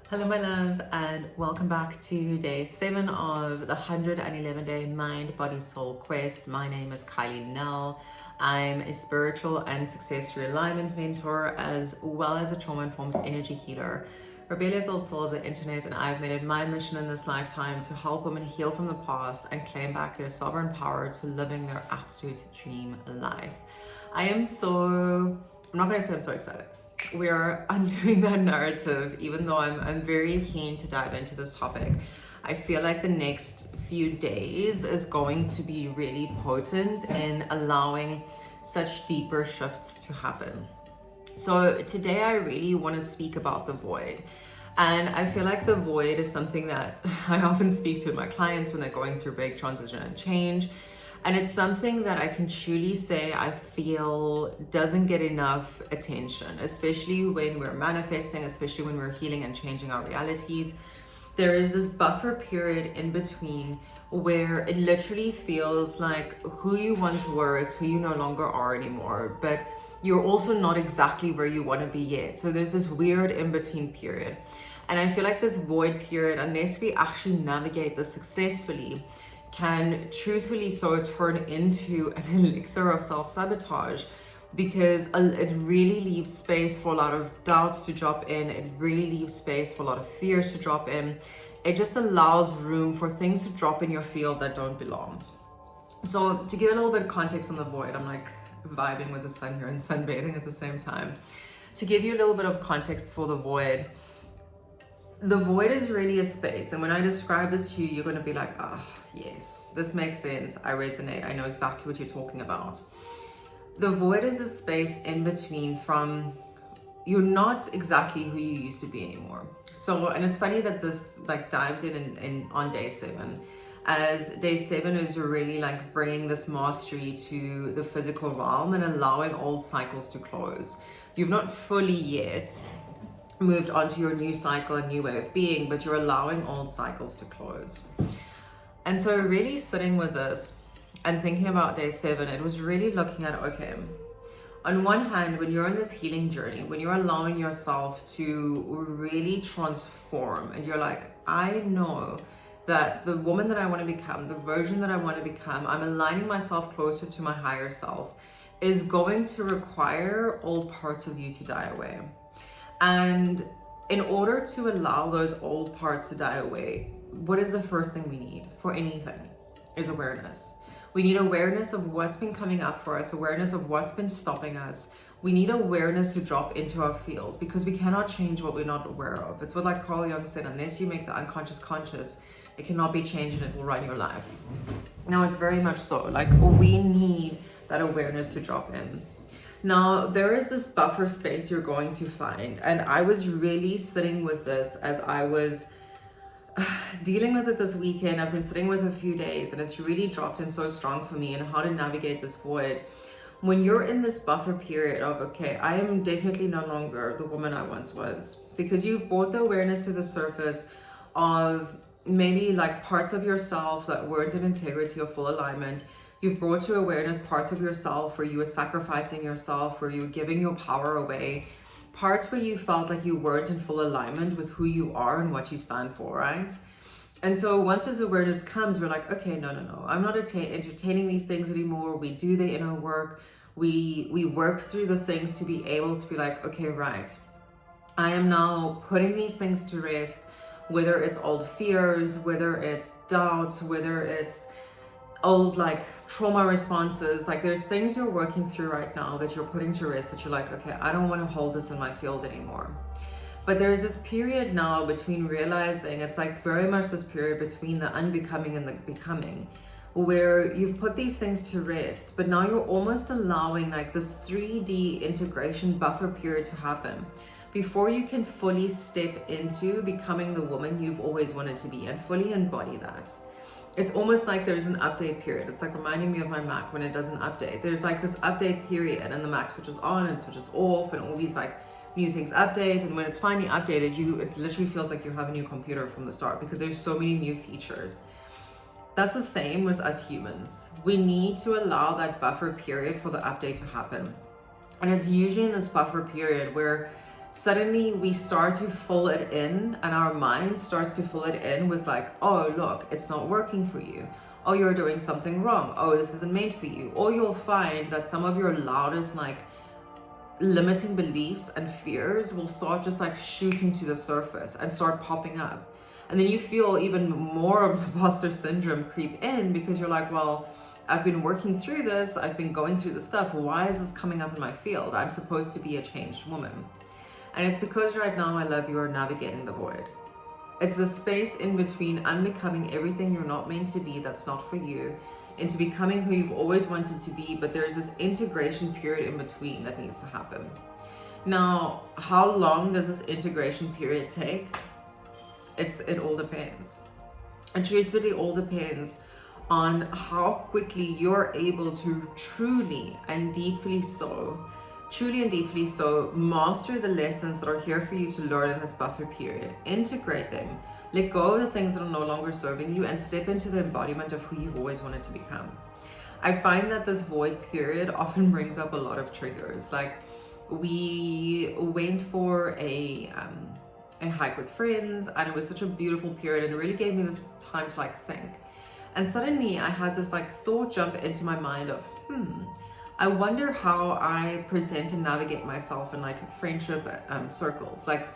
Hello my love, and welcome back to day 7 of the 111 day mind body soul quest. My name is Kylie Nell. I'm a spiritual and success realignment mentor, as well as a trauma-informed energy healer, rebellious old soul of the internet, and I've made it my mission in this lifetime to help women heal from the past and claim back their sovereign power to living their absolute dream life. I'm not going to say I'm so excited. We're undoing that narrative, even though I'm very keen to dive into this topic. I feel like the next few days is going to be really potent in allowing such deeper shifts to happen. So today I really want to speak about the void. And I feel like the void is something that I often speak to my clients when they're going through big transition and change. And it's something that I can truly say I feel doesn't get enough attention, especially when we're manifesting, especially when we're healing and changing our realities. There is this buffer period in between where it literally feels like who you once were is who you no longer are anymore, but you're also not exactly where you want to be yet. So there's this weird in-between period. And I feel like this void period, unless we actually navigate this successfully, can truthfully so turn into an elixir of self-sabotage, because it really leaves space for a lot of doubts to drop in. It really leaves space for a lot of fears to drop in. It just allows room for things to drop in your field that don't belong. So to give a little bit of context on the void, I'm like vibing with the sun here and sunbathing at the same time. To give you a little bit of context for the void is really a space. And when I describe this to you, you're going to be like, yes, this makes sense. I resonate. I know exactly what you're talking about. The void is the space in between from you're not exactly who you used to be anymore. So, and it's funny that this like dived in on day 7, as day 7 is really like bringing this mastery to the physical realm and allowing old cycles to close. You've not fully yet moved onto your new cycle, a new way of being, but you're allowing old cycles to close. And so really sitting with this and thinking about day 7, it was really looking at, okay, on one hand, when you're on this healing journey, when you're allowing yourself to really transform and you're like, I know that the woman that I want to become, the version that I want to become, I'm aligning myself closer to my higher self, is going to require old parts of you to die away. And in order to allow those old parts to die away, what is the first thing we need for anything? Is awareness. We need awareness of what's been coming up for us, awareness of what's been stopping us. We need awareness to drop into our field, because we cannot change what we're not aware of. It's what like Carl Jung said, unless you make the unconscious conscious, it cannot be changed and it will run your life. Now it's very much so, like we need that awareness to drop in. Now, there is this buffer space you're going to find, and I was really sitting with this as I was dealing with it this weekend. I've been sitting with it a few days, and it's really dropped in so strong for me and how to navigate this void. When you're in this buffer period of, okay, I am definitely no longer the woman I once was, because you've brought the awareness to the surface of maybe like parts of yourself that weren't in integrity or full alignment. You've brought to awareness parts of yourself where you were sacrificing yourself, where you were giving your power away, parts where you felt like you weren't in full alignment with who you are and what you stand for, right? And so once this awareness comes, we're like, okay, no, I'm not entertaining these things anymore. We do the inner work. We work through the things to be able to be like, okay, right, I am now putting these things to rest, whether it's old fears, whether it's doubts, whether it's old like trauma responses. Like there's things you're working through right now that you're putting to rest, that you're like, okay, I don't want to hold this in my field anymore. But there's this period now between realizing, it's like very much this period between the unbecoming and the becoming, where you've put these things to rest, but now you're almost allowing like this 3D integration buffer period to happen before you can fully step into becoming the woman you've always wanted to be and fully embody that. It's almost like there's an update period. It's like reminding me of my Mac when it doesn't update. There's like this update period, and the Mac switches on and switches off, and all these like new things update. And when it's finally updated, it literally feels like you have a new computer from the start, because there's so many new features. That's the same with us humans. We need to allow that buffer period for the update to happen. And it's usually in this buffer period where suddenly we start to fill it in, and our mind starts to fill it in with like, oh, look, it's not working for you. Oh, you're doing something wrong. Oh, this isn't made for you. Or you'll find that some of your loudest like limiting beliefs and fears will start just like shooting to the surface and start popping up. And then you feel even more of imposter syndrome creep in, because you're like, well, I've been working through this, I've been going through the stuff, why is this coming up in my field? I'm supposed to be a changed woman. And it's because right now, I love you, are navigating the void. It's the space in between unbecoming everything you're not meant to be, that's not for you, into becoming who you've always wanted to be, but there's this integration period in between that needs to happen. Now, how long does this integration period take? It all depends. And truthfully, all depends on how quickly you're able to truly and deeply so master the lessons that are here for you to learn in this buffer period. Integrate them, let go of the things that are no longer serving you, and step into the embodiment of who you've always wanted to become. I find that this void period often brings up a lot of triggers. Like, we went for a hike with friends, and it was such a beautiful period, and it really gave me this time to like think. And suddenly I had this like thought jump into my mind of, I wonder how I present and navigate myself in like friendship circles. Like,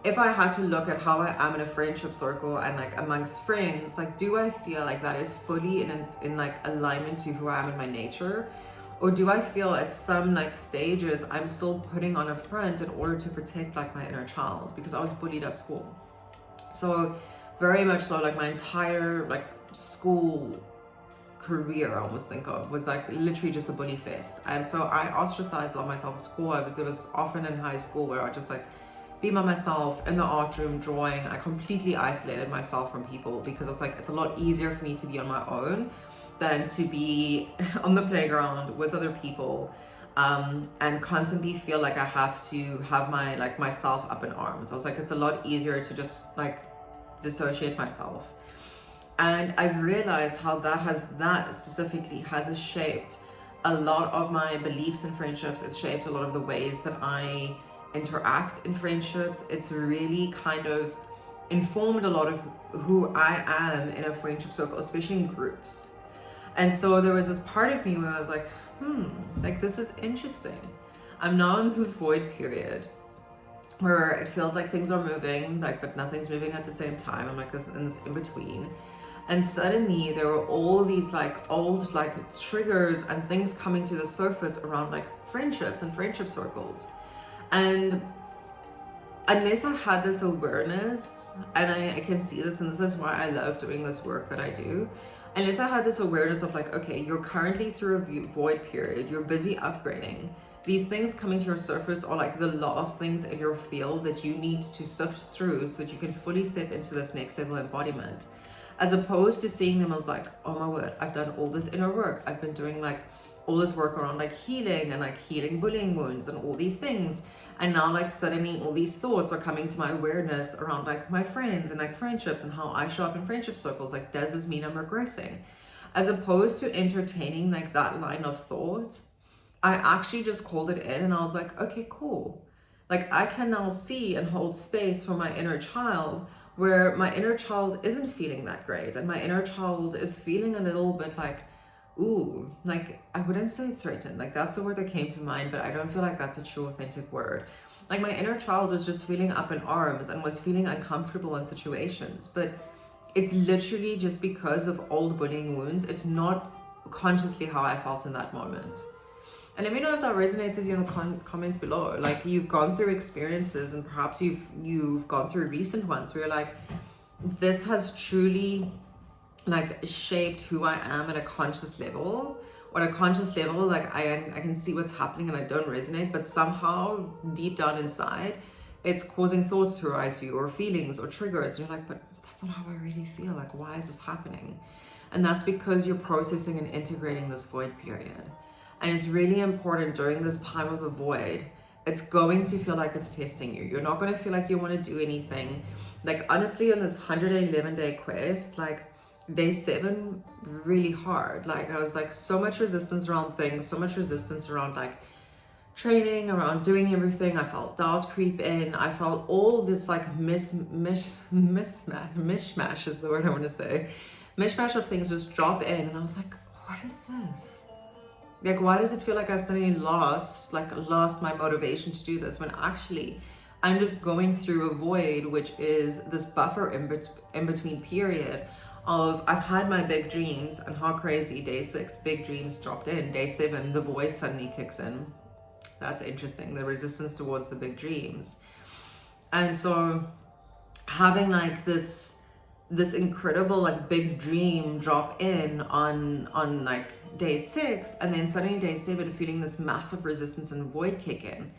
if I had to look at how I am in a friendship circle and like amongst friends, like, do I feel like that is fully in like alignment to who I am in my nature? Or do I feel at some like stages I'm still putting on a front in order to protect like my inner child, because I was bullied at school. So very much so, like my entire like school career, I almost think of, was like literally just a bully fest. And so I ostracized a lot myself at school. There was often in high school where I just like be by myself in the art room drawing. I completely isolated myself from people, because it's like, it's a lot easier for me to be on my own than to be on the playground with other people, and constantly feel like I have to have my like myself up in arms. I was like, it's a lot easier to just like dissociate myself. And I've realized how that specifically has shaped a lot of my beliefs in friendships. It's shaped a lot of the ways that I interact in friendships. It's really kind of informed a lot of who I am in a friendship circle, especially in groups. And so there was this part of me where I was like, like, this is interesting. I'm now in this void period where it feels like things are moving, like, but nothing's moving at the same time. I'm like this in between. And suddenly there were all these like old like triggers and things coming to the surface around like friendships and friendship circles. And unless I had this awareness, and I can see this, and this is why I love doing this work that I do, unless I had this awareness of like, okay, you're currently through a void period, you're busy upgrading. These things coming to your surface are like the last things in your field that you need to sift through so that you can fully step into this next level embodiment. As opposed to seeing them as like, oh my word, I've done all this inner work. I've been doing like all this work around like healing and like healing bullying wounds and all these things. And now like suddenly all these thoughts are coming to my awareness around like my friends and like friendships and how I show up in friendship circles. Like, does this mean I'm regressing? As opposed to entertaining like that line of thought, I actually just called it in, and I was like, okay, cool. Like, I can now see and hold space for my inner child, where my inner child isn't feeling that great, and my inner child is feeling a little bit like, ooh, like, I wouldn't say threatened, like that's the word that came to mind, but I don't feel like that's a true authentic word. Like, my inner child was just feeling up in arms and was feeling uncomfortable in situations, but it's literally just because of old bullying wounds. It's not consciously how I felt in that moment. And let me know if that resonates with you in the comments below. Like, you've gone through experiences, and perhaps you've gone through recent ones where you're like, this has truly like shaped who I am at a conscious level. Or at a conscious level, like I can see what's happening and I don't resonate, but somehow deep down inside, it's causing thoughts to arise for you, or feelings or triggers. And you're like, but that's not how I really feel. Like, why is this happening? And that's because you're processing and integrating this void period. And it's really important during this time of the void. It's going to feel like it's testing you. You're not going to feel like you want to do anything. Like, honestly, on this 111-day quest, like day 7, really hard. Like, I was like, so much resistance around things, so much resistance around like training, around doing everything. I felt doubt creep in. I felt all this like mishmash is the word I want to say. Mishmash of things just drop in, and I was like, what is this? Like, why does it feel like I've suddenly lost my motivation to do this, when actually I'm just going through a void, which is this buffer in between period of I've had my big dreams, and how crazy, day 6, big dreams dropped in. Day 7, the void suddenly kicks in. That's interesting, the resistance towards the big dreams. And so having like this incredible like big dream drop in on like day 6, and then suddenly day 7 feeling this massive resistance and void kick in.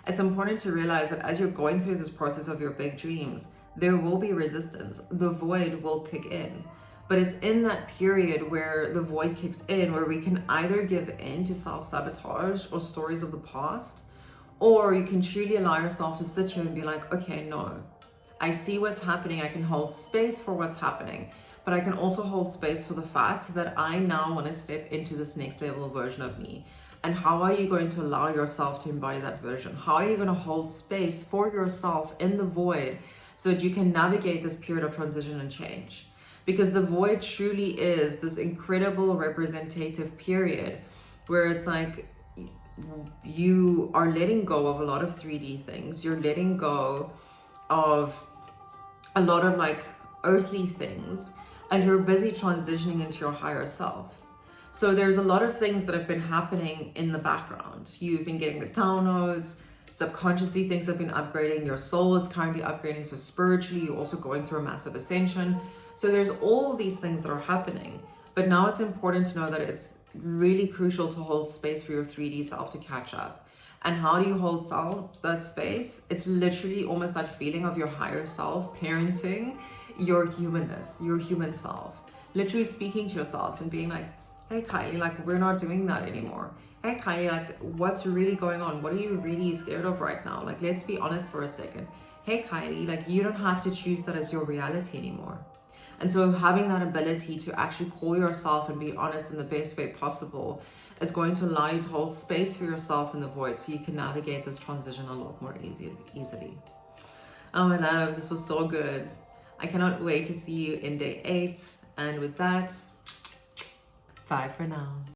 It's important to realize that as you're going through this process of your big dreams, there will be resistance. The void will kick in. But it's in that period where the void kicks in, where we can either give in to self-sabotage or stories of the past, or you can truly allow yourself to sit here and be like, okay, no, I see what's happening. I can hold space for what's happening, but I can also hold space for the fact that I now want to step into this next level version of me. And how are you going to allow yourself to embody that version? How are you going to hold space for yourself in the void so that you can navigate this period of transition and change? Because the void truly is this incredible representative period where it's like you are letting go of a lot of 3D things. You're letting go of a lot of like earthly things, and you're busy transitioning into your higher self. So there's a lot of things that have been happening in the background. You've been getting the downloads, subconsciously things have been upgrading, your soul is currently upgrading, so spiritually you're also going through a massive ascension. So there's all these things that are happening, but now it's important to know that it's really crucial to hold space for your 3D self to catch up. And how do you hold that space? It's literally almost that feeling of your higher self parenting your humanness, your human self. Literally speaking to yourself and being like, hey Kylie, like we're not doing that anymore. Hey Kylie, like what's really going on? What are you really scared of right now? Like, let's be honest for a second. Hey Kylie, like you don't have to choose that as your reality anymore. And so having that ability to actually call yourself and be honest in the best way possible is going to allow you to hold space for yourself in the void so you can navigate this transition a lot more easily. Oh my love, this was so good. I cannot wait to see you in day 8. And with that, bye for now.